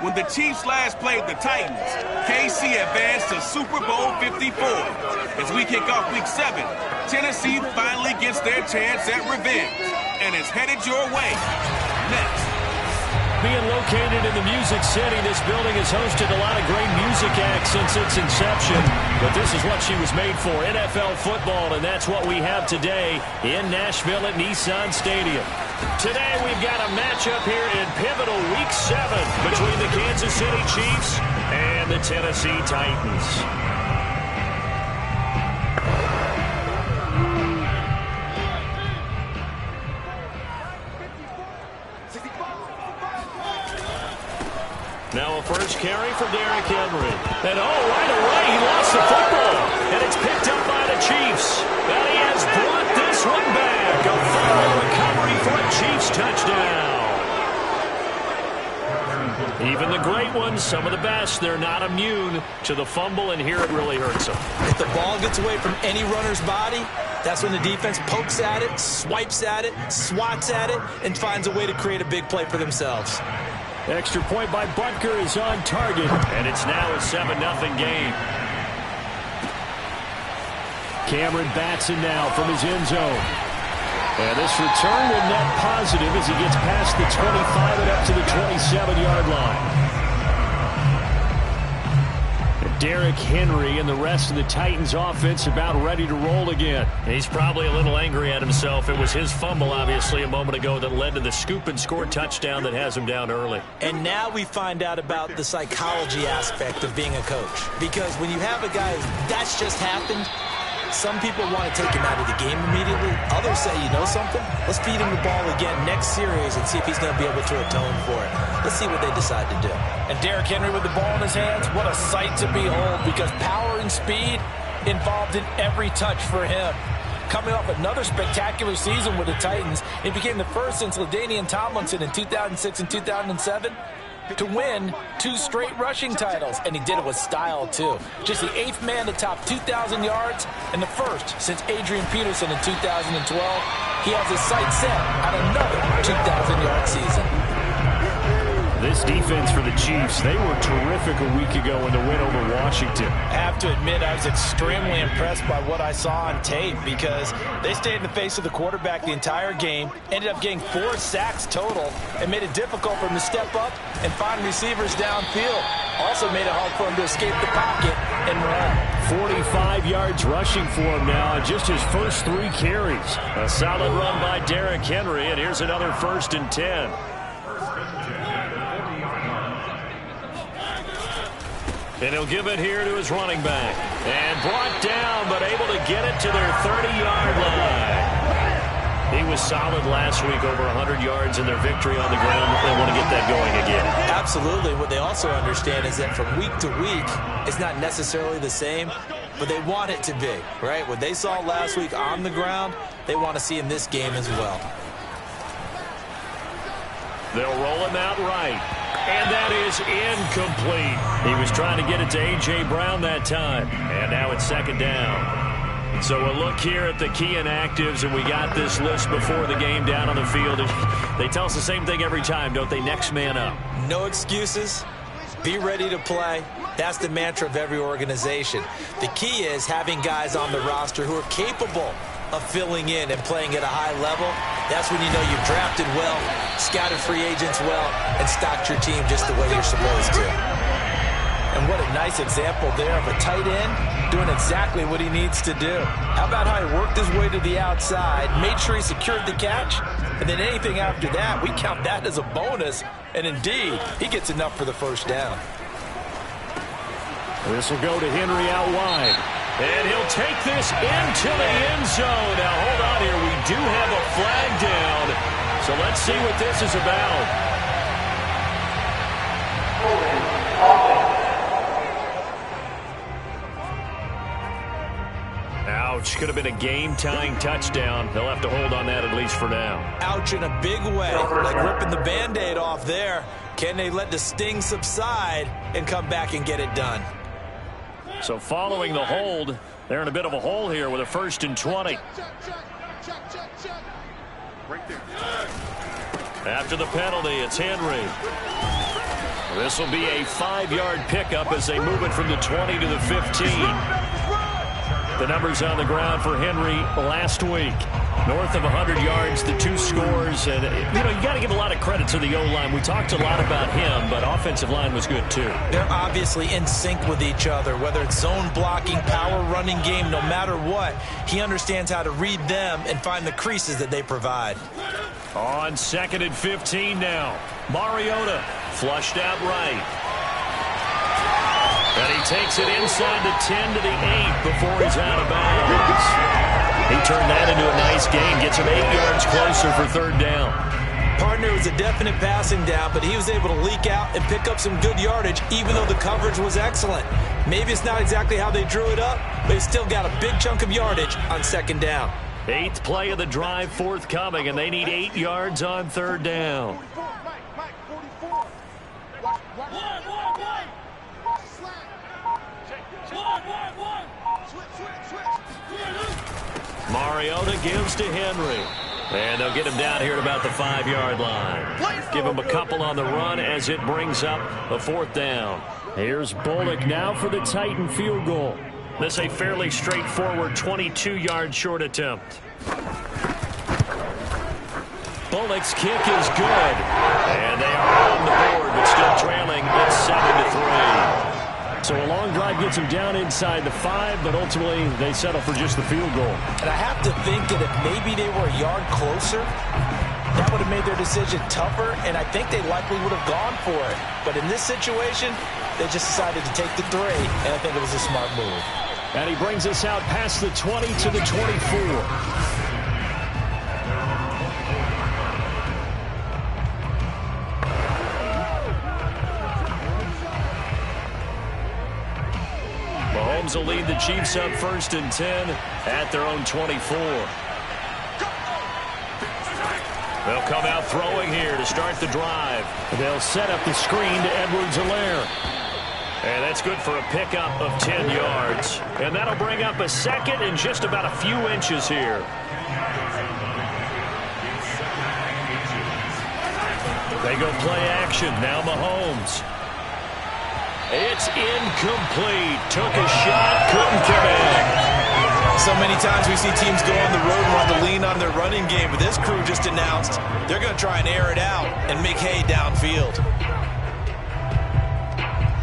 When the Chiefs last played the Titans, KC advanced to Super Bowl 54. As we kick off Week 7, Tennessee finally gets their chance at revenge and is headed your way. Next. Being located in the Music City, this building has hosted a lot of great music acts since its inception. But this is what she was made for, NFL football, and that's what we have today in Nashville at Nissan Stadium. Today we've got a matchup here in pivotal Week 7 between the Kansas City Chiefs and the Tennessee Titans. Now a first carry for Derrick Henry. And right away he lost the football. And it's picked up by the Chiefs. And he has brought this one back. A fumble recovery for a Chiefs touchdown. Even the great ones, some of the best, they're not immune to the fumble, and here it really hurts them. If the ball gets away from any runner's body, that's when the defense pokes at it, swipes at it, swats at it, and finds a way to create a big play for themselves. Extra point by Butker is on target, and it's now a 7-0 game. Cameron Batson now from his end zone. And this return will net positive as he gets past the 25 and up to the 27-yard line. Derrick Henry and the rest of the Titans offense about ready to roll again. He's probably a little angry at himself. It was his fumble, obviously, a moment ago that led to the scoop and score touchdown that has him down early. And now we find out about the psychology aspect of being a coach. Because when you have a guy that's just happened, some people want to take him out of the game immediately. Others say, you know something? Let's feed him the ball again next series and see if he's going to be able to atone for it. Let's see what they decide to do. And Derrick Henry with the ball in his hands, what a sight to behold, because power and speed involved in every touch for him. Coming off another spectacular season with the Titans, it became the first since LaDainian Tomlinson in 2006 and 2007 to win 2 straight rushing titles, and he did it with style too. Just the 8th man to top 2,000 yards and the first since Adrian Peterson in 2012. He has his sights set on another 2,000-yard season. This defense for the Chiefs, they were terrific a week ago in the win over Washington. I have to admit, I was extremely impressed by what I saw on tape because they stayed in the face of the quarterback the entire game, ended up getting 4 sacks total, and made it difficult for him to step up and find receivers downfield. Also made it hard for him to escape the pocket and run. 45 yards rushing for him now on just his first 3 carries. A solid run by Derrick Henry, and here's another 1st and 10. And he'll give it here to his running back. And brought down, but able to get it to their 30-yard line. He was solid last week, over 100 yards in their victory on the ground. They want to get that going again. Absolutely. What they also understand is that from week to week, it's not necessarily the same, but they want it to be, right? What they saw last week on the ground, they want to see in this game as well. They'll roll him out right. And that is incomplete. He was trying to get it to A.J. Brown that time. And now it's 2nd down. So a look here at the key inactives, and we got this list before the game down on the field. They tell us the same thing every time, don't they? Next man up. No excuses. Be ready to play. That's the mantra of every organization. The key is having guys on the roster who are capable of filling in and playing at a high level. That's when you know you've drafted well, scouted free agents well, and stocked your team just the way you're supposed to. And what a nice example there of a tight end doing exactly what he needs to do. How about how he worked his way to the outside, made sure he secured the catch, and then anything after that, we count that as a bonus. And indeed, he gets enough for the 1st down. This will go to Henry out wide. And he'll take this into the end zone. Now, hold on here. We do have a flag down. So let's see what this is about. Ouch. Could have been a game-tying touchdown. They'll have to hold on that at least for now. Ouch in a big way. Like ripping the Band-Aid off there. Can they let the sting subside and come back and get it done? So following the hold, they're in a bit of a hole here with a 1st and 20. After the penalty, it's Henry. This will be a 5-yard pickup as they move it from the 20 to the 15. The numbers on the ground for Henry last week. North of 100 yards, the 2 scores. And, you got to give a lot of credit to the O-line. We talked a lot about him, but offensive line was good too. They're obviously in sync with each other, whether it's zone blocking, power running game, no matter what. He understands how to read them and find the creases that they provide. On 2nd and 15 now. Mariota flushed out right. And he takes it inside the 10 to the 8 before he's out of bounds. He turned that into a nice gain, gets him 8 yards closer for 3rd down. Partner was a definite passing down, but he was able to leak out and pick up some good yardage, even though the coverage was excellent. Maybe it's not exactly how they drew it up, but he still got a big chunk of yardage on 2nd down. 8th play of the drive forthcoming, and they need 8 yards on 3rd down. Mariota gives to Henry. And they'll get him down here at about the 5-yard line. Give him a couple on the run as it brings up a 4th down. Here's Bullock now for the Titan field goal. This a fairly straightforward 22-yard short attempt. Bullock's kick is good. And they are on the board, but still trailing. It's 7-3. So a long drive gets him down inside the 5, but ultimately they settle for just the field goal. And I have to think that if maybe they were a yard closer, that would have made their decision tougher, and I think they likely would have gone for it. But in this situation, they just decided to take the 3, and I think it was a smart move. And he brings us out past the 20 to the 24. Mahomes will lead the Chiefs up 1st and 10 at their own 24. They'll come out throwing here to start the drive. They'll set up the screen to Edwards-Helaire. And that's good for a pickup of 10 yards. And that'll bring up a 2nd and just about a few inches here. They go play action. Now Mahomes. It's incomplete. Took a shot, couldn't get in. So many times we see teams go on the road and want to lean on their running game, but this crew just announced they're going to try and air it out and make hay downfield.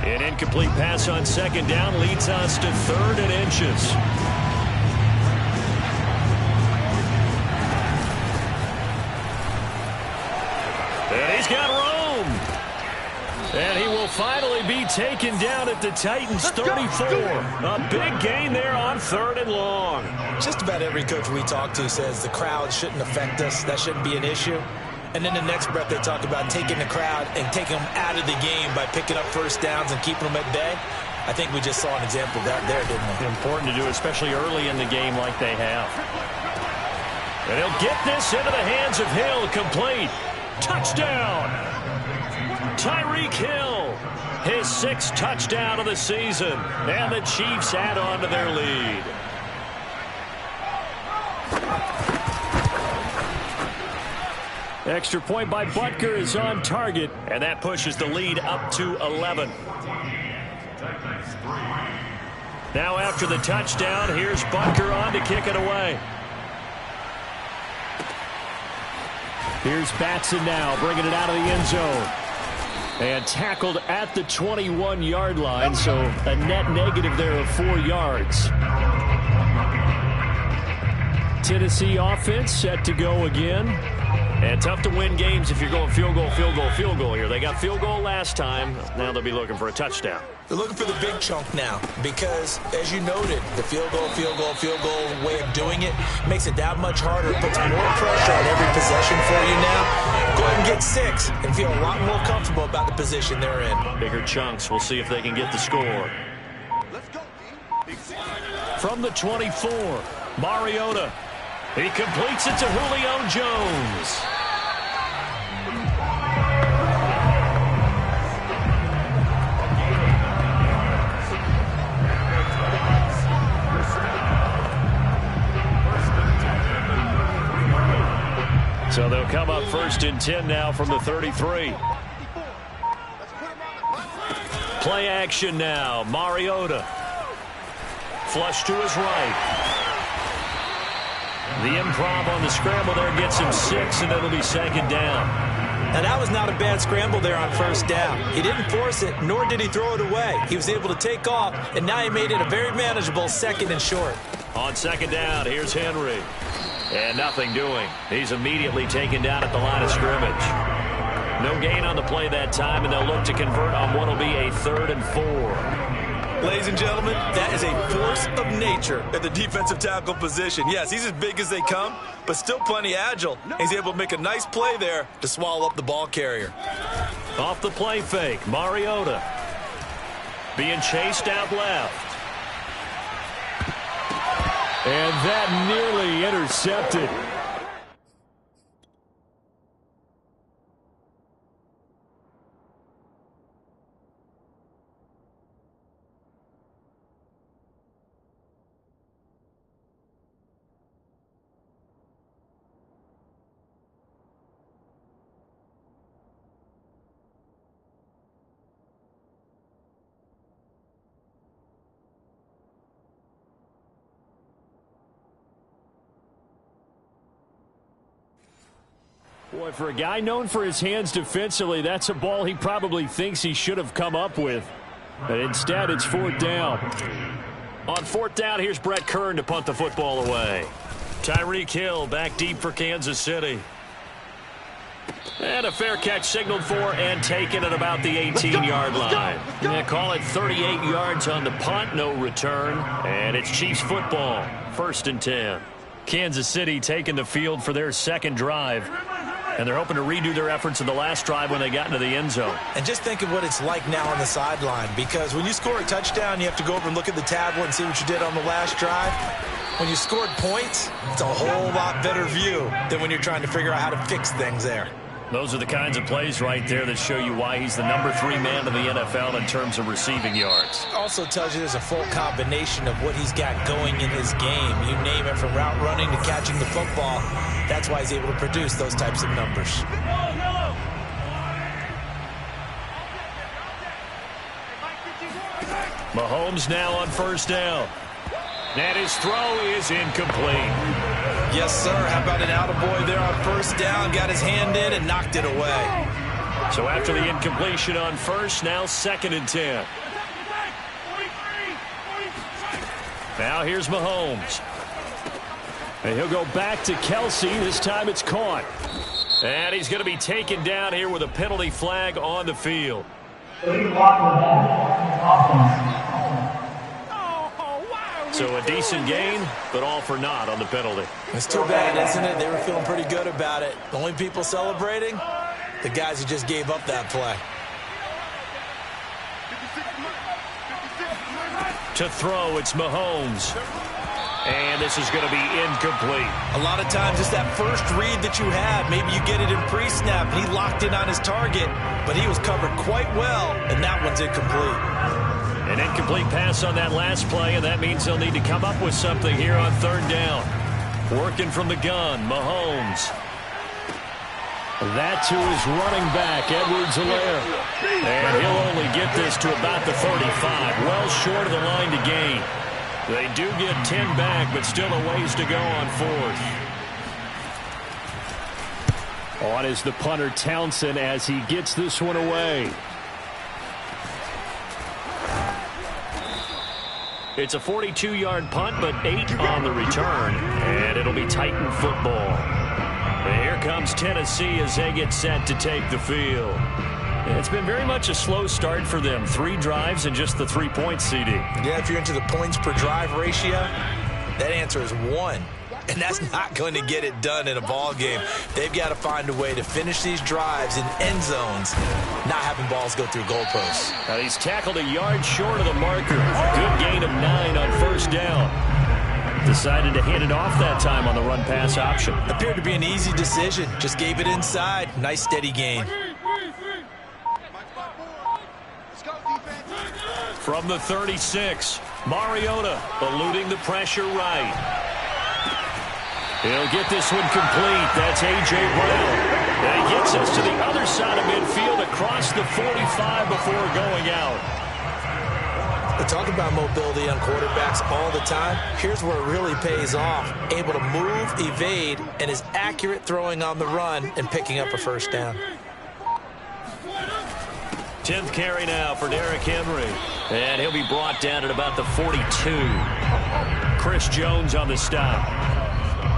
An incomplete pass on 2nd down leads us to 3rd and inches. And he's got room. And he will finally be taken down at the Titans' 34. A big gain there on 3rd and long. Just about every coach we talk to says the crowd shouldn't affect us. That shouldn't be an issue. And then the next breath they talk about taking the crowd and taking them out of the game by picking up 1st downs and keeping them at bay. I think we just saw an example of that there, didn't we? Important to do, especially early in the game like they have. And he'll get this into the hands of Hill, complete. Touchdown! Tyreek Hill, his 6th touchdown of the season, and the Chiefs add on to their lead. Extra point by Butker is on target, and that pushes the lead up to 11. Now after the touchdown, here's Butker on to kick it away. Here's Batson now, bringing it out of the end zone. And tackled at the 21-yard line, so a net negative there of 4 yards. Tennessee offense set to go again. And tough to win games if you're going field goal, field goal, field goal here. They got field goal last time. Now they'll be looking for a touchdown. They're looking for the big chunk now because, as you noted, the field goal way of doing it makes it that much harder. It puts more pressure on every possession for you now. Go ahead and get 6 and feel a lot more comfortable about the position they're in. Bigger chunks. We'll see if they can get the score. From the 24, Mariota. He completes it to Julio Jones. So they'll come up 1st and 10 now from the 33. Play action now. Mariota. Flush to his right. The improv on the scramble there gets him 6, and it'll be second down. Now, that was not a bad scramble there on first down. He didn't force it, nor did he throw it away. He was able to take off, and now he made it a very manageable second and short. On second down, here's Henry. And nothing doing. He's immediately taken down at the line of scrimmage. No gain on the play that time, and they'll look to convert on what will be a 3rd and 4. Ladies and gentlemen, that is a force of nature at the defensive tackle position. Yes, he's as big as they come, but still plenty agile. He's able to make a nice play there to swallow up the ball carrier. Off the play fake, Mariota. Being chased out left. And that nearly intercepted. Boy, for a guy known for his hands defensively, that's a ball he probably thinks he should have come up with. But instead, it's 4th down. On 4th down, here's Brett Kern to punt the football away. Tyreek Hill back deep for Kansas City. And a fair catch signaled for and taken at about the 18-yard line. They call it 38 yards on the punt, no return. And it's Chiefs football, 1st and 10. Kansas City taking the field for their second drive. And they're hoping to redo their efforts in the last drive when they got into the end zone. And just think of what it's like now on the sideline, because when you score a touchdown, you have to go over and look at the tablet and see what you did on the last drive. When you scored points, it's a whole lot better view than when you're trying to figure out how to fix things there. Those are the kinds of plays right there that show you why he's the number 3 man in the NFL in terms of receiving yards. Also tells you there's a full combination of what he's got going in his game. You name it, from route running to catching the football. That's why he's able to produce those types of numbers. Mahomes now on 1st down. And his throw is incomplete. Yes, sir. How about an attaboy there on 1st down? Got his hand in and knocked it away. So after the incompletion on 1st, now 2nd and 10. Now here's Mahomes. And he'll go back to Kelsey. This time it's caught. And he's going to be taken down here with a penalty flag on the field. So a decent gain, but all for naught on the penalty. It's too bad, isn't it? They were feeling pretty good about it. The only people celebrating, the guys who just gave up that play. To throw, it's Mahomes. And this is going to be incomplete. A lot of times it's that first read that you have. Maybe you get it in pre-snap, and he locked in on his target, but he was covered quite well, and that one's incomplete. An incomplete pass on that last play, and that means they'll need to come up with something here on 3rd down. Working from the gun, Mahomes. That to his running back, Edwards-Helaire. And he'll only get this to about the 35, well short of the line to gain. They do get 10 back, but still a ways to go on 4th. On is the punter, Townsend, as he gets this one away. It's a 42-yard punt, but 8 on the return, and it'll be Titan football. And here comes Tennessee as they get set to take the field. It's been very much a slow start for them. 3 drives and just the 3 points, CD. Yeah, if you're into the points per drive ratio, that answer is 1. And that's not going to get it done in a ball game. They've got to find a way to finish these drives in end zones, not having balls go through goalposts. Now he's tackled a yard short of the marker. Good gain of 9 on 1st down. Decided to hand it off that time on the run-pass option. Appeared to be an easy decision. Just gave it inside. Nice steady gain. From the 36, Mariota eluding the pressure right. He'll get this one complete. That's A.J. Brown. And he gets us to the other side of midfield across the 45 before going out. We talk about mobility on quarterbacks all the time. Here's where it really pays off. Able to move, evade, and is accurate throwing on the run and picking up a first down. 10th carry now for Derrick Henry. And he'll be brought down at about the 42. Chris Jones on the stop.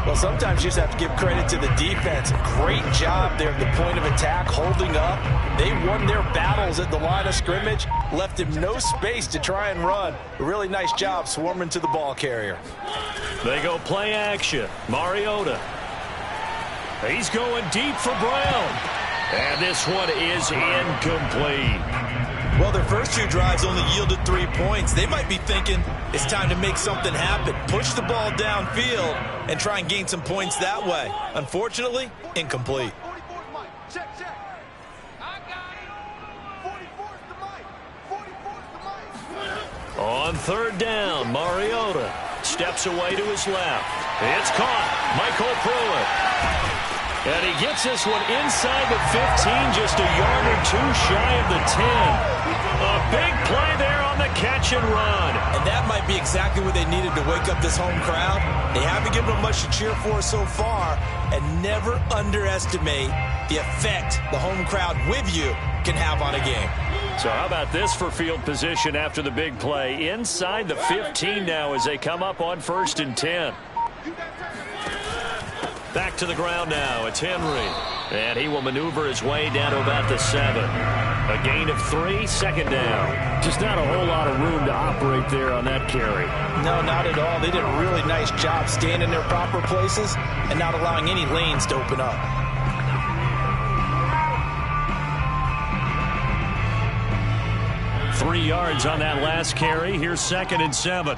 Well, sometimes you just have to give credit to the defense. Great job there at the point of attack, holding up. They won their battles at the line of scrimmage, left him no space to try and run. A really nice job swarming to the ball carrier. They go play action. Mariota. He's going deep for Brown. And this one is incomplete. Well, their first two drives only yielded 3 points. They might be thinking it's time to make something happen. Push the ball downfield and try and gain some points that way. Unfortunately, incomplete. On third down, Mariota steps away to his left. It's caught. Michael Pruitt. And he gets this one inside the 15, just a yard or two shy of the 10. A big play there on the catch and run. And that might be exactly what they needed to wake up this home crowd. They haven't given them much to cheer for so far, and never underestimate the effect the home crowd with you can have on a game. So how about this for field position after the big play? Inside the 15 now as they come up on 1st and 10. Back to the ground now. It's Henry. And he will maneuver his way down to about the 7. A gain of 3, 2nd down. Just not a whole lot of room to operate there on that carry. No, not at all. They did a really nice job staying in their proper places and not allowing any lanes to open up. Three yards on that last carry. Here's 2nd and 7.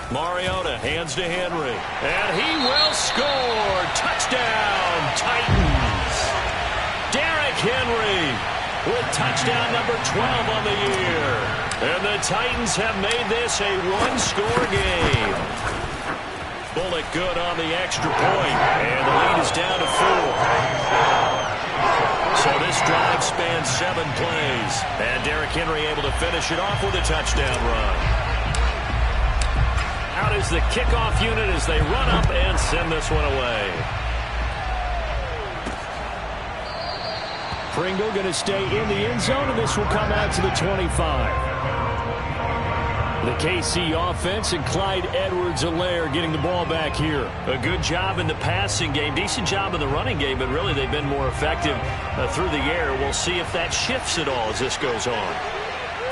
Mariota hands to Henry. And he will score. Touchdown, Titans. Derrick Henry with touchdown number 12 on the year. And the Titans have made this a one-score game. Bullock good on the extra point. And the lead is down to 4. So this drive spans 7 plays. And Derrick Henry able to finish it off with a touchdown run. Out is the kickoff unit as they run up and send this one away. Pringle going to stay in the end zone, and this will come out to the 25. The KC offense and Clyde Edwards-Helaire getting the ball back here. A good job in the passing game, decent job in the running game, but really they've been more effective through the air. We'll see if that shifts at all as this goes on.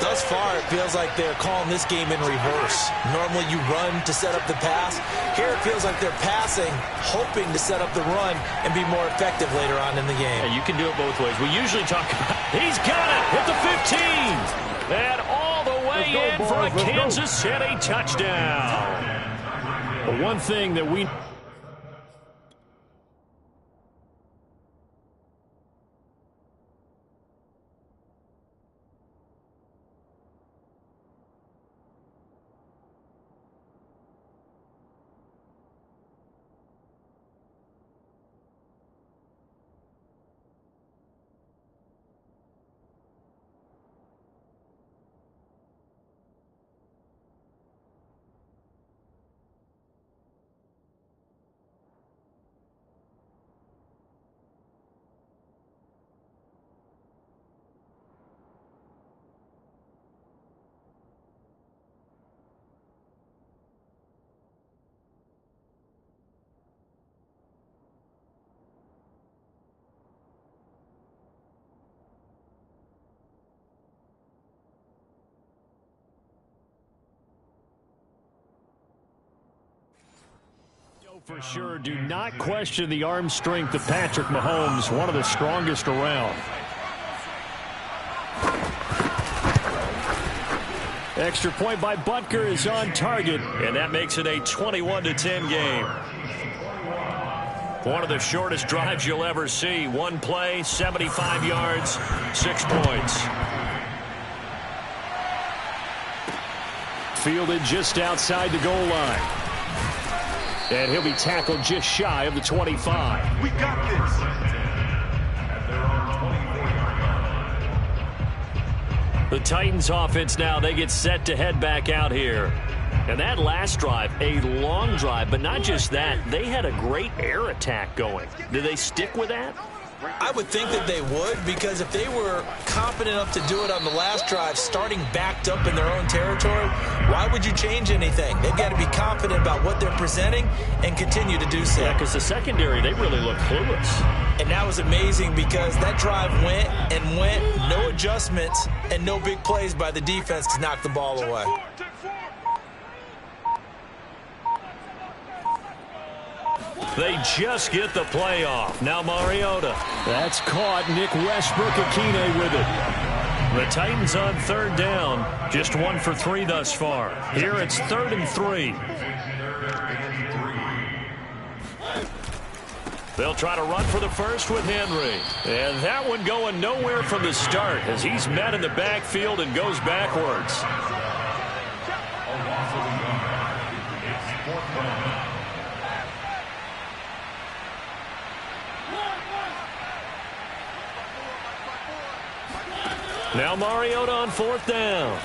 Thus far, it feels like they're calling this game in reverse. Normally you run to set up the pass. Here it feels like they're passing, hoping to set up the run and be more effective later on in the game. Yeah, you can do it both ways. We usually talk about, he's got it at the 15. And all the way in for a Kansas City touchdown. But one thing that we... For sure, do not question the arm strength of Patrick Mahomes, one of the strongest around. Extra point by Butker is on target, and that makes it a 21-10 game. One of the shortest drives you'll ever see. One play, 75 yards, 6 points. Fielded just outside the goal line. And he'll be tackled just shy of the 25. We got this. The Titans offense now, they get set to head back out here. And that last drive, a long drive, but not just that, they had a great air attack going. Do they stick with that? I would think that they would, because if they were confident enough to do it on the last drive, starting backed up in their own territory, why would you change anything? They've got to be confident about what they're presenting and continue to do so. Yeah, because the secondary, they really look clueless. And that was amazing because that drive went and went, no adjustments and no big plays by the defense to knock the ball away. They just get the play off. Now Mariota. That's caught. Nick Westbrook-Akine with it. The Titans on third down. Just 1 for 3 thus far. Here it's 3rd and 3. They'll try to run for the first with Henry. And that one going nowhere from the start as he's met in the backfield and goes backwards. Now Mariota on 4th down.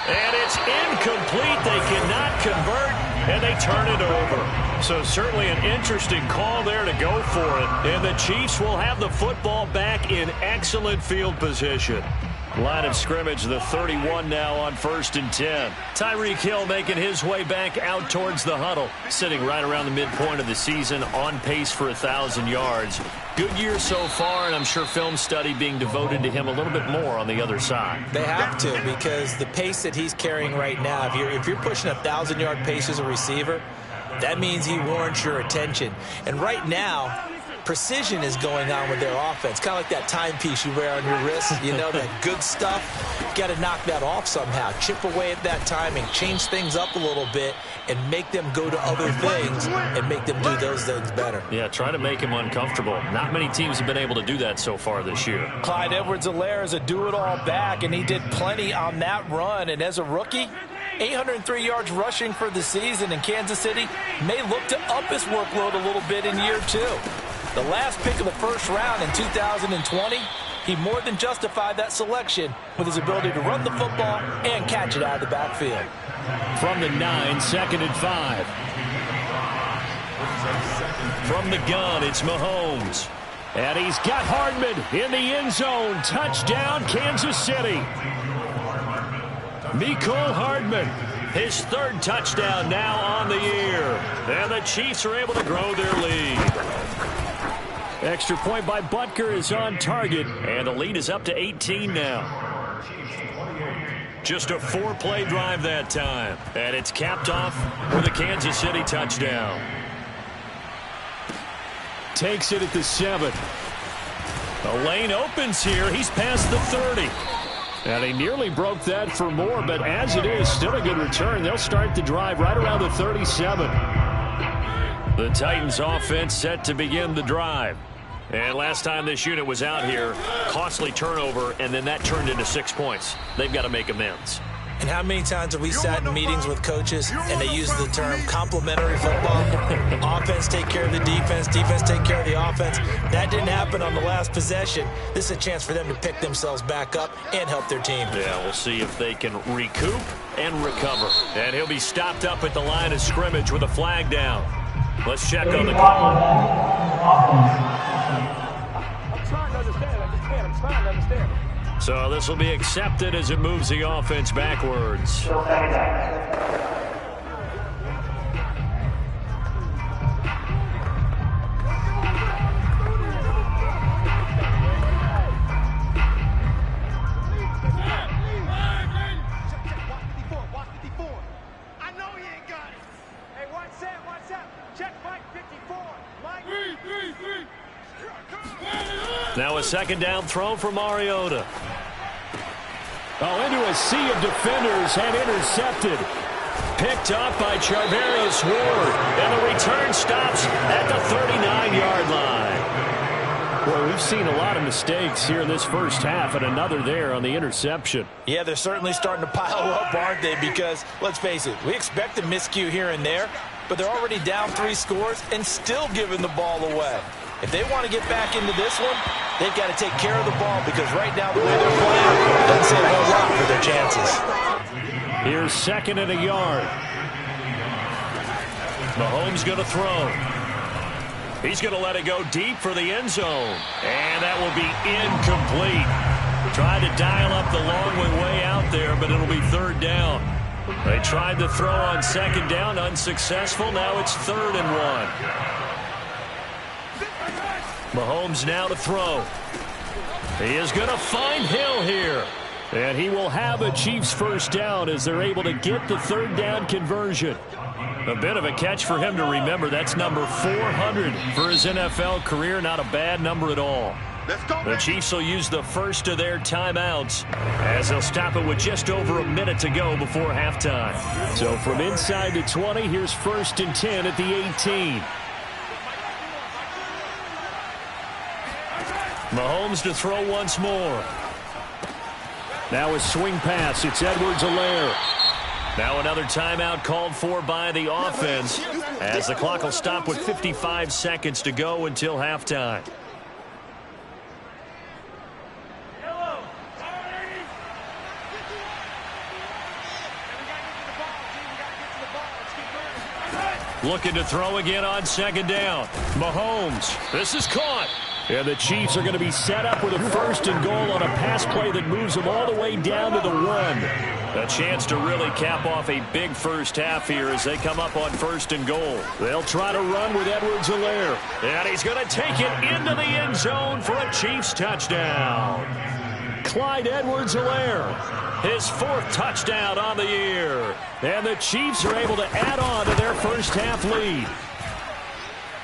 And it's incomplete. They cannot convert, and they turn it over. So certainly an interesting call there to go for it. And the Chiefs will have the football back in excellent field position. Line of scrimmage, the 31 now on 1st and 10. Tyreek Hill making his way back out towards the huddle, sitting right around the midpoint of the season, on pace for 1,000 yards. Good year so far, and I'm sure film study being devoted to him a little bit more on the other side. They have to, because the pace that he's carrying right now, if you're pushing 1,000-yard pace as a receiver, that means he warrants your attention. And right now, precision is going on with their offense. Kind of like that timepiece you wear on your wrist. You know, that good stuff. Got to knock that off somehow. Chip away at that timing. Change things up a little bit and make them go to other things and make them do those things better. Yeah, try to make him uncomfortable. Not many teams have been able to do that so far this year. Clyde Edwards-Helaire is a do-it-all back, and he did plenty on that run. And as a rookie, 803 yards rushing for the season, and Kansas City may look to up his workload a little bit in year 2. The last pick of the first round in 2020, he more than justified that selection with his ability to run the football and catch it out of the backfield. From the 9, 2nd and 5. From the gun, it's Mahomes. And he's got Hardman in the end zone. Touchdown, Kansas City. Mecole Hardman, his 3rd touchdown now on the year. And the Chiefs are able to grow their lead. Extra point by Butker is on target, and the lead is up to 18 now. Just a 4-play drive that time, and it's capped off with a Kansas City touchdown. Takes it at the 7. The lane opens here. He's past the 30. And he nearly broke that for more, but as it is, still a good return. They'll start the drive right around the 37. The Titans offense set to begin the drive. And last time this unit was out here, costly turnover, and then that turned into 6 points. They've got to make amends. And how many times have we sat in meetings with coaches and they use the term complementary football? Offense take care of the defense, defense take care of the offense. That didn't happen on the last possession. This is a chance for them to pick themselves back up and help their team. Yeah, we'll see if they can recoup and recover. And he'll be stopped up at the line of scrimmage with a flag down. Let's check on the call. I'm trying to understand. I'm trying to understand. So this will be accepted as it moves the offense backwards. Now a 2nd down throw for Mariota. Oh, into a sea of defenders and intercepted. Picked up by Charvarius Ward. And the return stops at the 39-yard line. Well, we've seen a lot of mistakes here in this first half, and another there on the interception. Yeah, they're certainly starting to pile up, aren't they? Because, let's face it, we expect a miscue here and there, but they're already down 3 scores and still giving the ball away. If they want to get back into this one, They've got to take care of the ball because right now the way they're playing doesn't say a whole lot for their chances. Here's 2nd and a yard. Mahomes going to throw. He's going to let it go deep for the end zone. And that will be incomplete. Tried to dial up the long way out there, but it'll be 3rd down. They tried to throw on 2nd down, unsuccessful. Now it's 3rd and 1. Mahomes now to throw. He is going to find Hill here. And he will have a Chiefs 1st down as they're able to get the 3rd down conversion. A bit of a catch for him to remember. That's number 400 for his NFL career. Not a bad number at all. The Chiefs will use the first of their timeouts as they'll stop it with just over a minute to go before halftime. So from inside the 20, here's 1st and 10 at the 18. Mahomes to throw once more. Now a swing pass. It's Edwards-Helaire. Now another timeout called for by the offense as the clock will stop with 55 seconds to go until halftime. Looking to throw again on 2nd down. Mahomes. This is caught. And the Chiefs are going to be set up with a 1st and goal on a pass play that moves them all the way down to the 1. A chance to really cap off a big first half here as they come up on 1st and goal. They'll try to run with Edwards-Helaire. And he's going to take it into the end zone for a Chiefs touchdown. Clyde Edwards-Helaire, his 4th touchdown on the year. And the Chiefs are able to add on to their first half lead.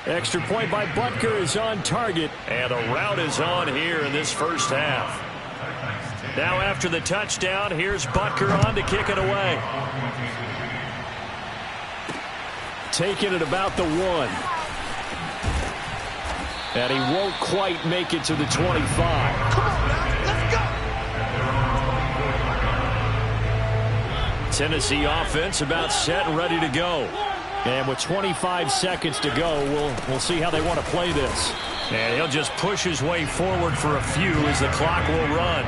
Extra point by Butker is on target, and a route is on here in this first half. Now after the touchdown, here's Butker on to kick it away. Taking it about the 1. And he won't quite make it to the 25. Come on now, let's go. Tennessee offense about set and ready to go. And with 25 seconds to go, we'll see how they want to play this. And he'll just push his way forward for a few as the clock will run.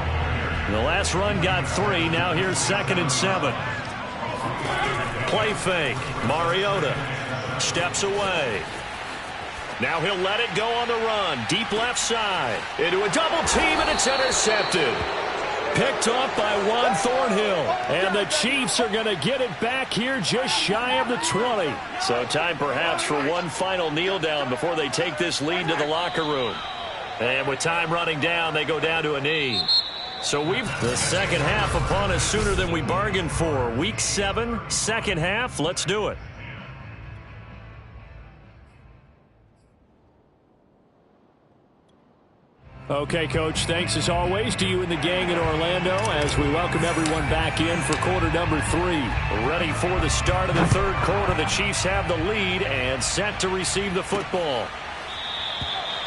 The last run got 3. Now here's 2nd and 7. Play fake. Mariota steps away. Now he'll let it go on the run. Deep left side. Into a double team, and it's intercepted. Picked off by Juan Thornhill. And the Chiefs are going to get it back here just shy of the 20. So time perhaps for one final kneel down before they take this lead to the locker room. And with time running down, they go down to a knee. So we've the second half upon us sooner than we bargained for. Week 7, second half. Let's do it. Okay, Coach, thanks as always to you and the gang in Orlando as we welcome everyone back in for quarter number 3. Ready for the start of the third quarter. The Chiefs have the lead and set to receive the football.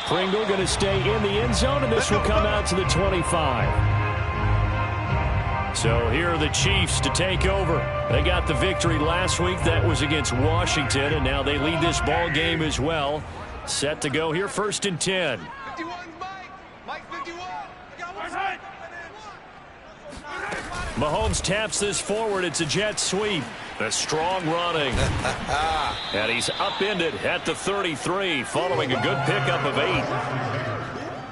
Pringle going to stay in the end zone, and this will come out to the 25. So here are the Chiefs to take over. They got the victory last week. That was against Washington, and now they lead this ball game as well. Set to go here, 1st and 10. Mahomes taps this forward. It's a jet sweep. A strong running. And he's upended at the 33 following a good pickup of 8.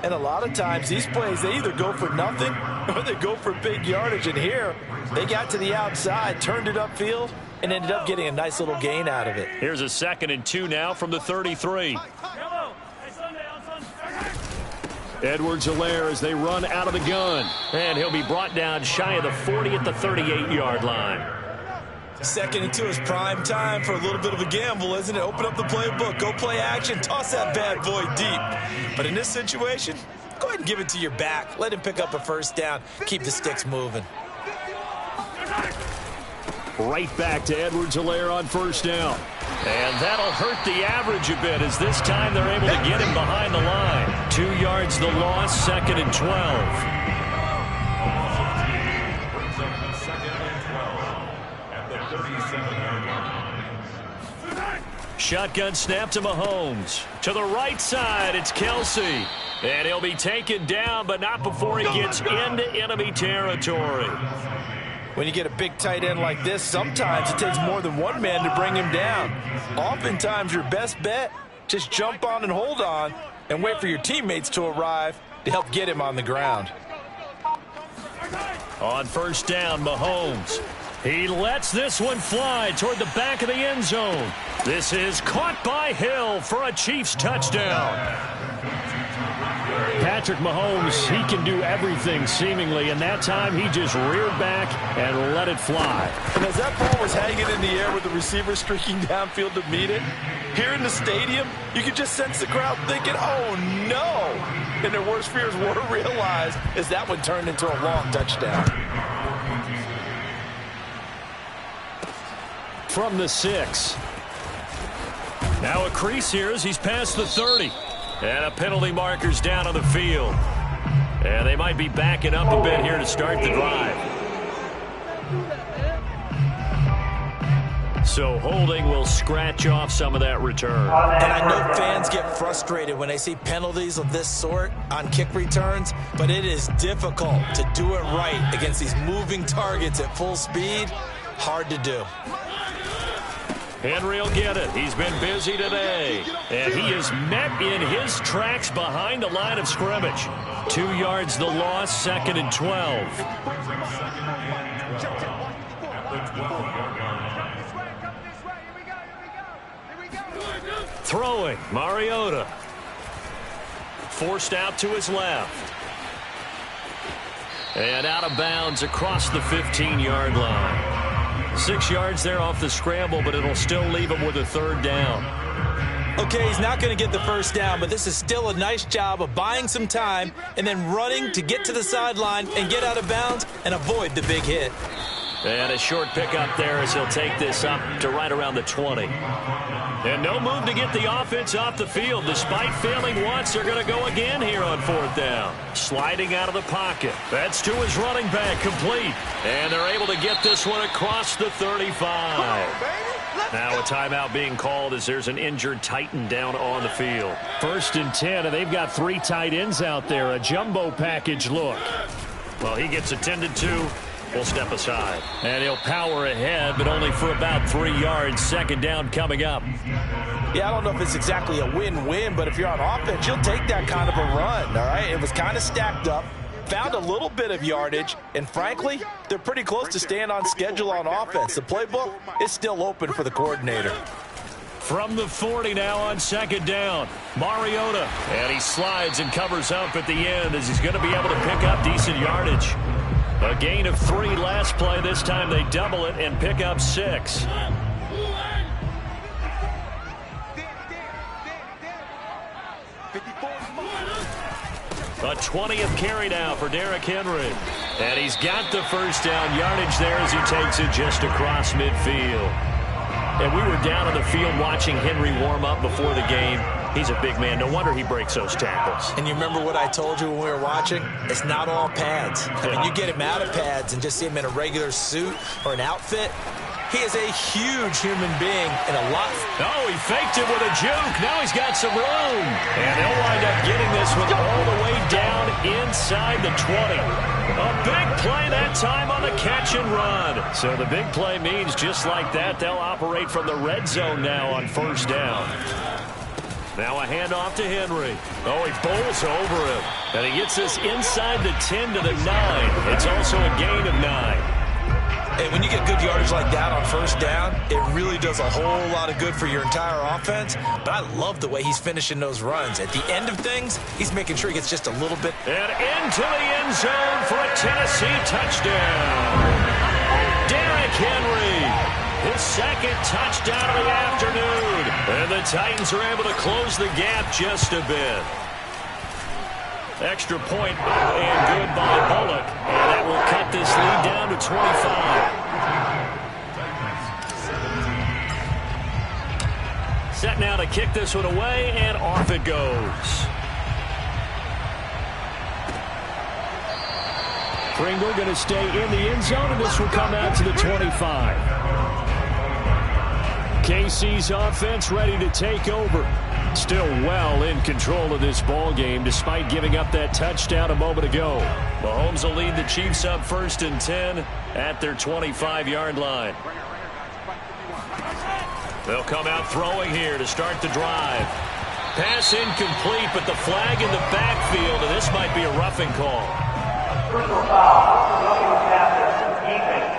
And a lot of times these plays, they either go for nothing or they go for big yardage. And here, they got to the outside, turned it upfield, and ended up getting a nice little gain out of it. Here's a 2nd and 2 now from the 33. Edwards-Helaire as they run out of the gun. And he'll be brought down shy of the 40 at the 38-yard line. 2nd and 2 is prime time for a little bit of a gamble, isn't it? Open up the playbook, go play action, toss that bad boy deep. But in this situation, go ahead and give it to your back. Let him pick up a 1st down. Keep the sticks moving. Right back to Edwards-Helaire on 1st down. And that'll hurt the average a bit as this time they're able to get him behind the line. 2 yards the loss, 2nd and 12. Shotgun snap to Mahomes. To the right side, it's Kelsey. And he'll be taken down, but not before he gets into enemy territory. When you get a big tight end like this, sometimes it takes more than one man to bring him down. Oftentimes, your best bet, just jump on and hold on and wait for your teammates to arrive to help get him on the ground. On first down, Mahomes. He lets this one fly toward the back of the end zone. This is caught by Hill for a Chiefs touchdown. Patrick Mahomes, he can do everything seemingly, and that time he just reared back and let it fly. And as that ball was hanging in the air with the receiver streaking downfield to meet it, here in the stadium, you could just sense the crowd thinking, oh no! And their worst fears were realized as that one turned into a long touchdown. From the 6. Now a crease here as he's past the 30. And a penalty marker's down on the field. And they might be backing up a bit here to start the drive. So holding will scratch off some of that return. And I know fans get frustrated when they see penalties of this sort on kick returns, but it is difficult to do it right against these moving targets at full speed. Hard to do. Henry will get it. He's been busy today. And he is met in his tracks behind the line of scrimmage. 2 yards the loss, 2nd and 12. Throwing, Mariota. Forced out to his left. And out of bounds across the 15-yard line. 6 yards there off the scramble, but it'll still leave him with a 3rd down. Okay, he's not going to get the first down, but this is still a nice job of buying some time and then running to get to the sideline and get out of bounds and avoid the big hit. And a short pickup there as he'll take this up to right around the 20. And no move to get the offense off the field. Despite failing once, they're going to go again here on 4th down. Sliding out of the pocket. That's to his running back, complete. And they're able to get this one across the 35. Now a timeout being called as there's an injured Titan down on the field. 1st and 10, and they've got 3 tight ends out there. A jumbo package look. Well, he gets attended to. We'll step aside. And he'll power ahead, but only for about 3 yards. 2nd down coming up. Yeah, I don't know if it's exactly a win-win, but if you're on offense, you'll take that kind of a run, all right? It was kind of stacked up, found a little bit of yardage, and frankly, they're pretty close to staying on schedule on offense. The playbook is still open for the coordinator. From the 40 now on 2nd down. Mariota. And he slides and covers up at the end as he's going to be able to pick up decent yardage. A gain of 3 last play. This time they double it and pick up 6. A 20th carry now for Derrick Henry. And he's got the first down yardage there as he takes it just across midfield. And we were down on the field watching Henry warm up before the game. He's a big man. No wonder he breaks those tackles. And you remember what I told you when we were watching? It's not all pads. I mean, you get him out of pads and just see him in a regular suit or an outfit. He is a huge human being and a lot. Oh, he faked it with a juke. Now he's got some room. And they'll wind up getting this one all the way down inside the 20. A big play that time on the catch and run. So the big play means just like that, they'll operate from the red zone now on 1st down. Now a handoff to Henry. Oh, he bowls over him. And he gets this inside the 10 to the 9. It's also a gain of 9. And when you get good yardage like that on 1st down, it really does a whole lot of good for your entire offense. But I love the way he's finishing those runs. At the end of things, he's making sure he gets just a little bit. And into the end zone for a Tennessee touchdown. Derrick Henry. His 2nd touchdown of the afternoon. And the Titans are able to close the gap just a bit. Extra point up and good by Bullock. And that will cut this lead down to 25. Set now to kick this one away, and off it goes. Pringle going to stay in the end zone, and this will come out to the 25. KC's offense ready to take over. Still well in control of this ball game despite giving up that touchdown a moment ago. Mahomes will lead the Chiefs up 1st and 10 at their 25-yard line. They'll come out throwing here to start the drive. Pass incomplete, but the flag in the backfield, and this might be a roughing call. Personal foul, Untitled Chapter, defense.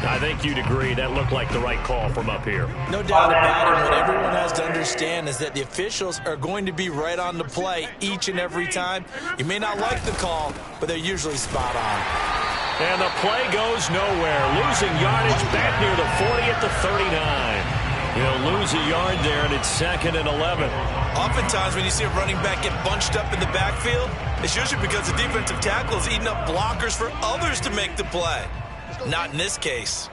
I think you'd agree that looked like the right call from up here. No doubt about it. What everyone has to understand is that the officials are going to be right on the play each and every time. You may not like the call, but they're usually spot on. And the play goes nowhere. Losing yardage back near the 40 at the 39. He'll lose a yard there, and it's 2nd and 11. Oftentimes when you see a running back get bunched up in the backfield, it's usually because the defensive tackle is eating up blockers for others to make the play. Not in this case.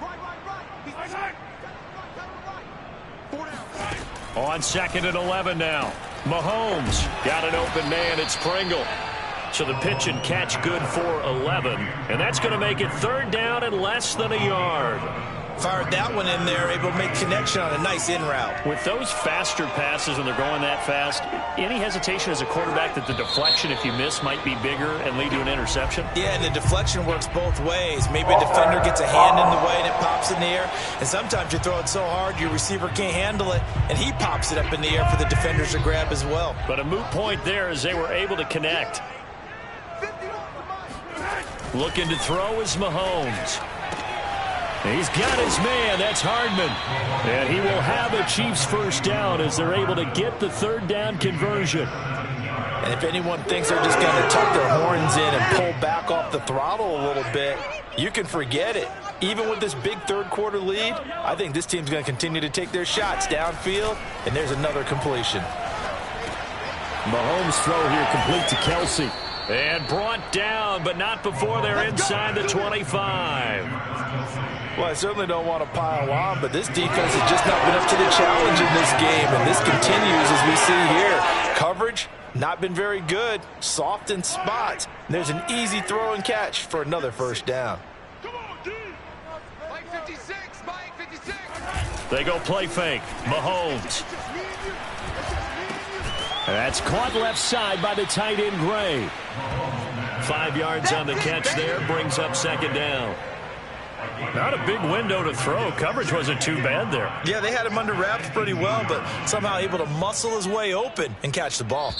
On 2nd and 11 now. Mahomes got an open man. It's Pringle. So the pitch and catch good for 11. And that's going to make it 3rd down and less than a yard. Fired that one in there, able to make connection on a nice in route. With those faster passes and they're going that fast, any hesitation as a quarterback that the deflection, if you miss, might be bigger and lead to an interception? Yeah, and the deflection works both ways. Maybe a defender gets a hand in the way and it pops in the air. And sometimes you throw it so hard your receiver can't handle it, and he pops it up in the air for the defenders to grab as well. But a moot point there as they were able to connect. Looking to throw is Mahomes. He's got his man. That's Hardman. And he will have a Chiefs 1st down as they're able to get the 3rd down conversion. And if anyone thinks they're just going to tuck their horns in and pull back off the throttle a little bit, you can forget it. Even with this big 3rd quarter lead, I think this team's going to continue to take their shots downfield, and there's another completion. Mahomes' throw here complete to Kelsey. And brought down, but not before they're inside the 25. Well, I certainly don't want to pile on, but this defense has just not been up to the challenge in this game, and this continues as we see here. Coverage, not been very good. Soft in spots. And there's an easy throw and catch for another 1st down. Mike 56, Mike 56. They go play fake. Mahomes. That's caught left side by the tight end, Gray. 5 yards on the catch there, brings up 2nd down. Not a big window to throw. Coverage wasn't too bad there. Yeah, they had him under wraps pretty well, but somehow able to muscle his way open and catch the ball.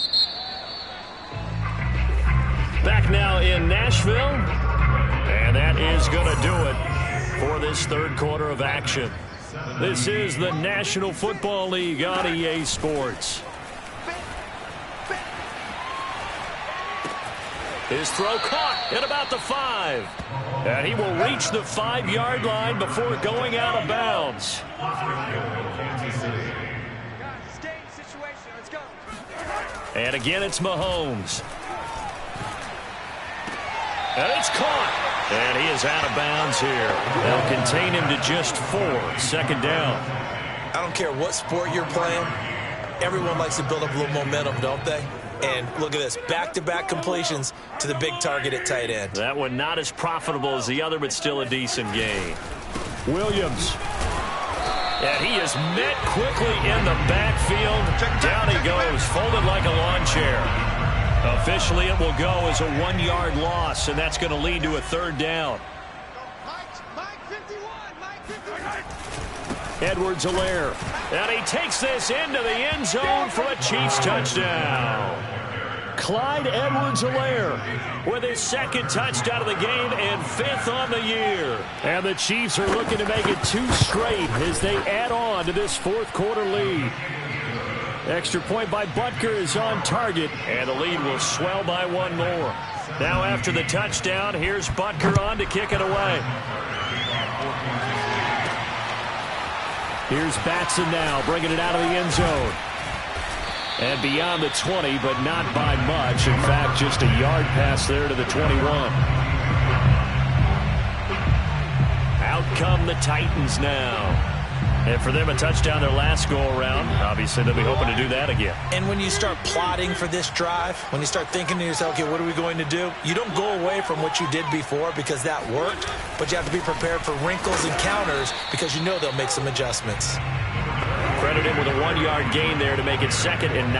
Back now in Nashville. And that is going to do it for this 3rd quarter of action. This is the National Football League on EA Sports. His throw caught at about the 5. And he will reach the 5-yard line before going out of bounds. And again, it's Mahomes. And it's caught. And he is out of bounds here. They'll contain him to just 4. 2nd down. I don't care what sport you're playing. Everyone likes to build up a little momentum, don't they? And look at this, back-to-back completions to the big target at tight end. That one not as profitable as the other, but still a decent gain. Williams. And he is met quickly in the backfield. Down he goes, folded like a lawn chair. Officially, it will go as a 1-yard loss, and that's going to lead to a 3rd down. Mike 51, Mike 51. Edwards-Helaire. And he takes this into the end zone for a Chiefs touchdown. Clyde Edwards-Helaire with his 2nd touchdown of the game and 5th on the year. And the Chiefs are looking to make it 2 straight as they add on to this 4th quarter lead. Extra point by Butker is on target, and the lead will swell by 1 more. Now after the touchdown, here's Butker on to kick it away. Here's Batson now, bringing it out of the end zone. And beyond the 20, but not by much. In fact, just a yard pass there to the 21. Out come the Titans now. And for them, a touchdown their last go-around. Obviously, they'll be hoping to do that again. And when you start plotting for this drive, when you start thinking to yourself, okay, what are we going to do? You don't go away from what you did before because that worked, but you have to be prepared for wrinkles and counters because you know they'll make some adjustments. Credit him with a 1-yard gain there to make it 2nd and 9.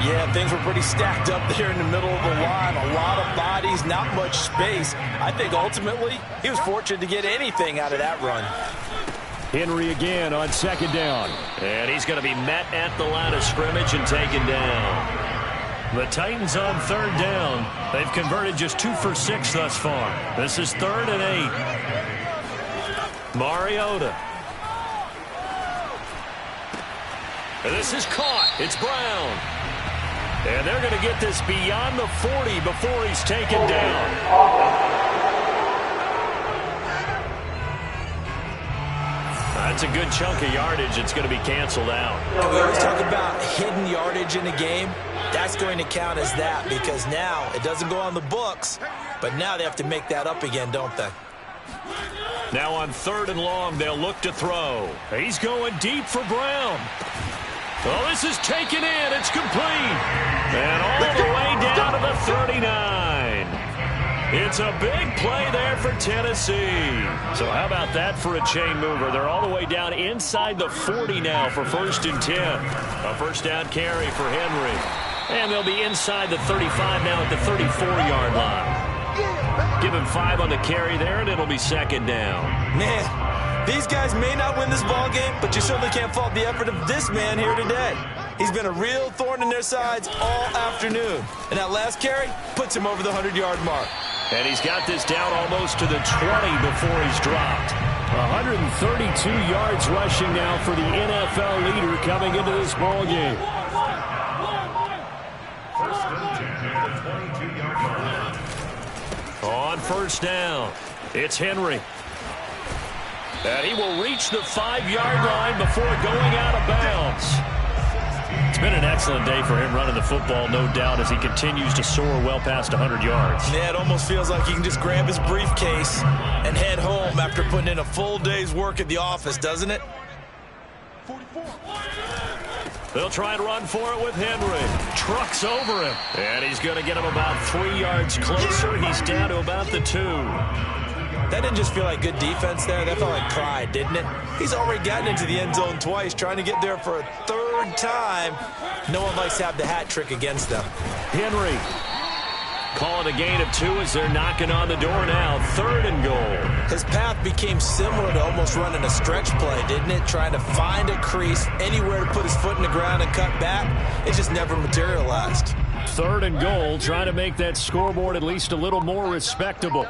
Yeah, things were pretty stacked up there in the middle of the line. A lot of bodies, not much space. I think ultimately he was fortunate to get anything out of that run. Henry again on 2nd down. And he's going to be met at the line of scrimmage and taken down. The Titans on 3rd down. They've converted just 2 for 6 thus far. This is 3rd and 8. Mariota. And this is caught. It's Brown. And they're going to get this beyond the 40 before he's taken down. That's a good chunk of yardage. It's going to be canceled out. And we always talk about hidden yardage in a game. That's going to count as that because now it doesn't go on the books, but now they have to make that up again, don't they? Now on 3rd and long, they'll look to throw. He's going deep for Brown. Well, this is taken in. It's complete. And all the way down to the 39. It's a big play there for Tennessee. So how about that for a chain mover? They're all the way down inside the 40 now for 1st and 10. A 1st down carry for Henry. And they'll be inside the 35 now at the 34-yard line. Give him 5 on the carry there, and it'll be 2nd down. Man, these guys may not win this ball game, but you certainly can't fault the effort of this man here today. He's been a real thorn in their sides all afternoon. And that last carry puts him over the 100-yard mark. And he's got this down almost to the 20 before he's dropped. 132 yards rushing now for the NFL leader coming into this ball game. On 1st down, it's Henry. And he will reach the 5-yard line before going out of bounds. It's been an excellent day for him running the football, no doubt, as he continues to soar well past 100 yards. Yeah, it almost feels like he can just grab his briefcase and head home after putting in a full day's work at the office, doesn't it? They'll try and run for it with Henry. Trucks over him. And he's going to get him about 3 yards closer. He's down to about the 2. That didn't just feel like good defense there. That felt like pride, didn't it? He's already gotten into the end zone twice, trying to get there for a 3rd time. No one likes to have the hat trick against them. Henry calling a gain of 2 as they're knocking on the door now. 3rd and goal. His path became similar to almost running a stretch play, didn't it? Trying to find a crease, anywhere to put his foot in the ground and cut back. It just never materialized. 3rd and goal, trying to make that scoreboard at least a little more respectable.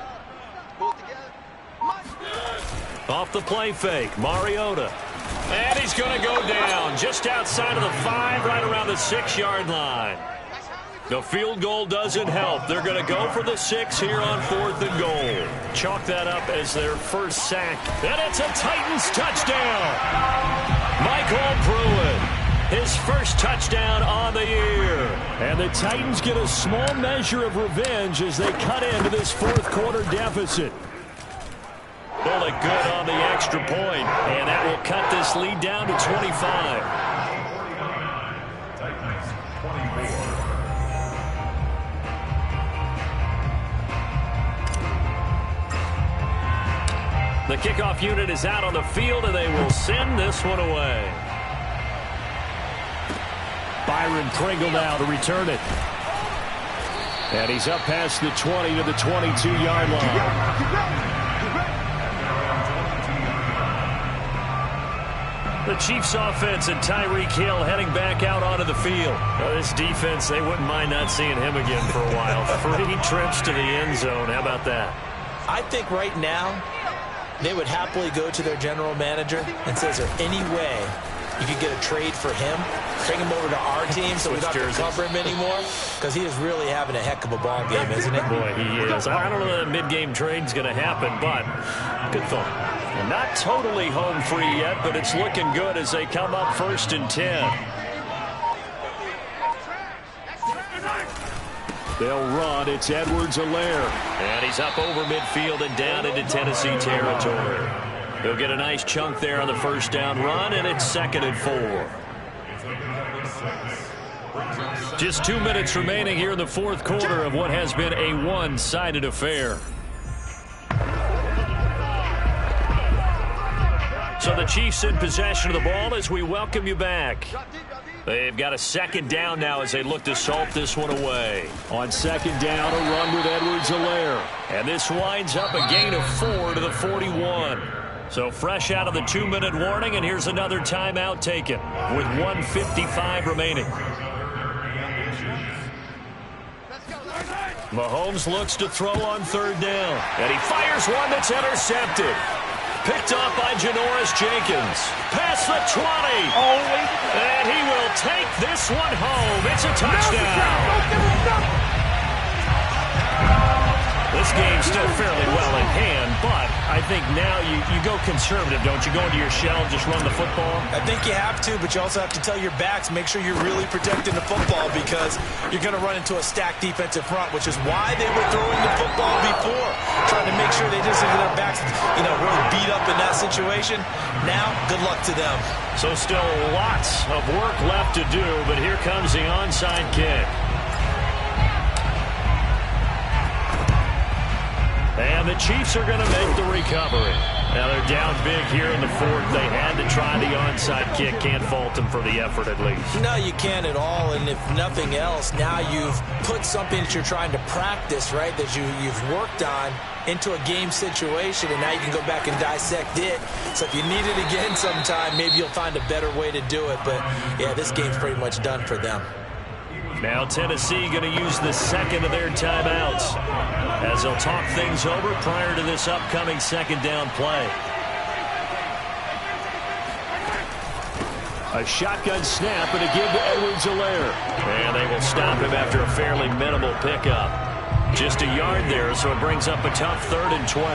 Off the play fake, Mariota. And he's going to go down just outside of the 5, right around the 6-yard line. The field goal doesn't help. They're going to go for the 6 here on 4th and goal. Chalk that up as their first sack. And it's a Titans touchdown. Michael Pruitt, his first touchdown on the year. And the Titans get a small measure of revenge as they cut into this 4th quarter deficit. They'll look good on the extra point, and that will cut this lead down to 25. The kickoff unit is out on the field, and they will send this one away. Byron Pringle now to return it. And he's up past the 20 to the 22-yard line. The Chiefs offense and Tyreek Hill heading back out onto the field. This defense, they wouldn't mind not seeing him again for a while. 3 trips to the end zone. How about that? I think right now they would happily go to their general manager and say, is there any way you could get a trade for him? Bring him over to our team so we don't have to cover him anymore? Because he is really having a heck of a ball game, isn't he? Boy, he is. I don't know that a mid-game trade's going to happen, but good thought. Not totally home free yet, but it's looking good as they come up 1st and 10. They'll run. It's Edwards-Helaire. And he's up over midfield and down into Tennessee territory. He'll get a nice chunk there on the first down run, and it's 2nd and 4. Just 2 minutes remaining here in the fourth quarter of what has been a one-sided affair. So the Chiefs in possession of the ball as we welcome you back. They've got a 2nd down now as they look to salt this one away. On 2nd down, a run with Edwards-Helaire. And this winds up a gain of 4 to the 41. So fresh out of the 2-minute warning, and here's another timeout taken with 1:55 remaining. Mahomes looks to throw on 3rd down. And he fires one that's intercepted. Picked off by Janoris Jenkins. Past the 20. And he will take this one home. It's a touchdown. This game's still fairly well in hand, but I think now you go conservative, don't you? Go into your shell and just run the football? I think you have to, but you also have to tell your backs, make sure you're really protecting the football because you're going to run into a stacked defensive front, which is why they were throwing the football before, trying to make sure they just get their backs, really beat up in that situation. Now, good luck to them. So still lots of work left to do, but here comes the onside kick. And the Chiefs are going to make the recovery. Now they're down big here in the fourth. They had to try the onside kick. Can't fault them for the effort at least. No, you can't at all. And if nothing else, now you've put something that you're trying to practice, right, that you've worked on into a game situation, and now you can go back and dissect it. So if you need it again sometime, maybe you'll find a better way to do it. But, yeah, this game's pretty much done for them. Now Tennessee going to use the 2nd of their timeouts as they'll talk things over prior to this upcoming 2nd down play. A shotgun snap and a give to Edwards-Helaire. And they will stop him after a fairly minimal pickup. Just a yard there, so it brings up a tough 3rd and 12.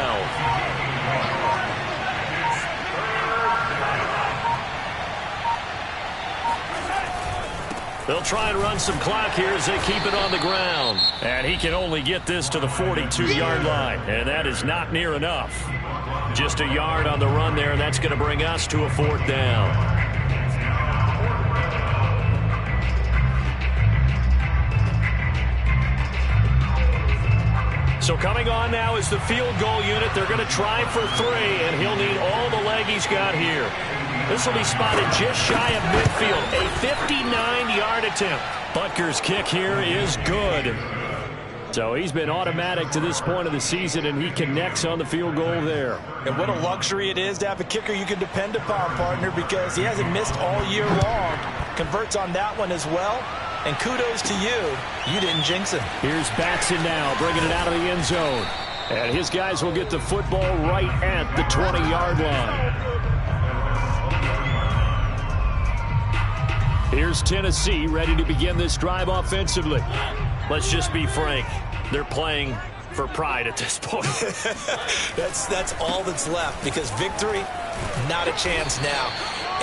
They'll try and run some clock here as they keep it on the ground. And he can only get this to the 42-yard line, and that is not near enough. Just a yard on the run there, and that's going to bring us to a 4th down. So coming on now is the field goal unit. They're going to try for 3, and he'll need all the leg he's got here. This will be spotted just shy of midfield. A 59-yard attempt. Butker's kick here is good. So he's been automatic to this point of the season, and he connects on the field goal there. And what a luxury it is to have a kicker you can depend upon, partner, because he hasn't missed all year long. Converts on that one as well. And kudos to you. You didn't jinx him. Here's Batson now, bringing it out of the end zone. And his guys will get the football right at the 20-yard line. Here's Tennessee ready to begin this drive offensively. Let's just be frank. They're playing for pride at this point. That's all that's left, because victory, not a chance now.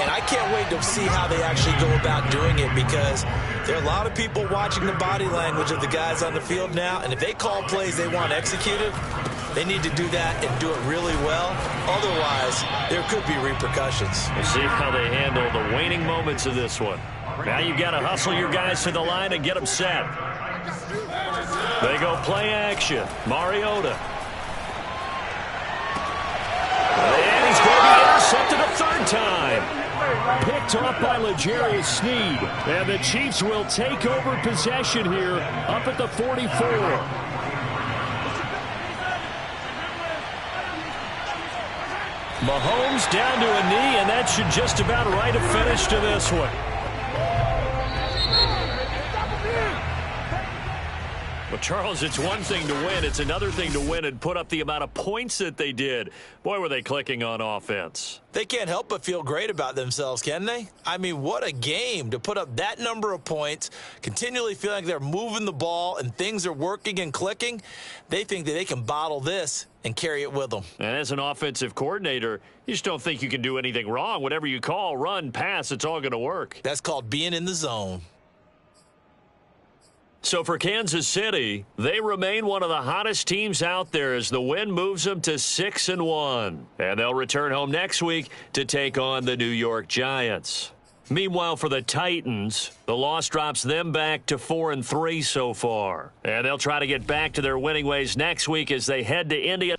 And I can't wait to see how they actually go about doing it, because there are a lot of people watching the body language of the guys on the field now, and if they call plays they want executed, they need to do that and do it really well. Otherwise, there could be repercussions. We'll see how they handle the waning moments of this one. Now you've got to hustle your guys to the line and get them set. They go play action. Mariota. And he's going to be intercepted a 3rd time. Picked off by L'Jarius Sneed. And the Chiefs will take over possession here up at the 44. Mahomes down to a knee, and that should just about write a finish to this one. Well, Charles, it's one thing to win. It's another thing to win and put up the amount of points that they did. Boy, were they clicking on offense. They can't help but feel great about themselves, can they? I mean, what a game to put up that number of points, continually feeling like they're moving the ball and things are working and clicking. They think that they can bottle this and carry it with them. And as an offensive coordinator, you just don't think you can do anything wrong. Whatever you call, run, pass, it's all going to work. That's called being in the zone. So for Kansas City, they remain one of the hottest teams out there as the win moves them to 6-1. And they'll return home next week to take on the New York Giants. Meanwhile, for the Titans, the loss drops them back to 4-3 so far. And they'll try to get back to their winning ways next week as they head to India.